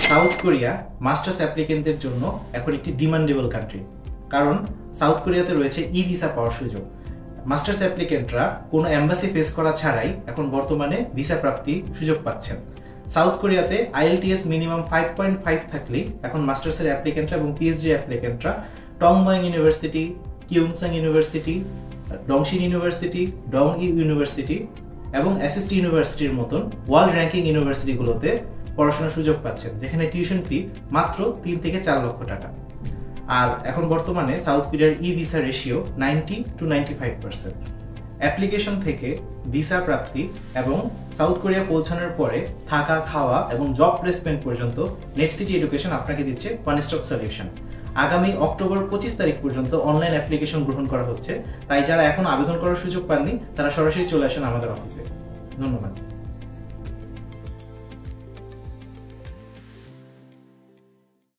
South Korea masters অ্যাপ্লিকেন্টদের জন্য এখন একটি ডিমান্ডেবল কান্ট্রি, কারণ সাউথ কোরিয়াতে রয়েছে ই ভিসা পাওয়ার সুযোগ। মাস্টার্স অ্যাপ্লিকেন্টরা কোনো এম্বাসি ফেস করা ছাড়াই এখন বর্তমানে ভিসা প্রাপ্তি সুযোগ পাচ্ছেন। সাউথ কোরিয়াতে IELTS মিনিমাম 5.5 থাকলেই এখন মাস্টার্সের অ্যাপ্লিকেন্টরা এবং PhD অ্যাপ্লিকেন্টরা Tongbang University, Kyungsung University, Dongshin University, Dong University এবং SST ইউনিভার্সিটির মতন ওয়ার্ল্ড র্যাঙ্কিং ইউনিভার্সিটিগুলোতে পড়াশোনার সুযোগ পাচ্ছেন, যেখানে টিউশন ফি মাত্র 3 থেকে 4 লক্ষ টাকা। আর এখন বর্তমানে সাউথ কোরিয়ার ই ভিসা রেশিও 90 to 95%। অ্যাপ্লিকেশন থেকে ভিসা প্রাপ্তি এবং সাউথ কোরিয়া পৌঁছানোর পরে থাকা, খাওয়া এবং জব প্লেসমেন্ট পর্যন্ত নেট সিটি এডুকেশন আপনাকে দিচ্ছে ওয়ান স্টপ সলিউশন। আগামী অক্টোবর 25 তারিখ পর্যন্ত অনলাইন অ্যাপ্লিকেশন গ্রহণ করা হচ্ছে, তাই যারা এখন আবেদন করার সুযোগ পাননি তারা সরাসরি চলে আসেন আমাদের অফিসে। ধন্যবাদ।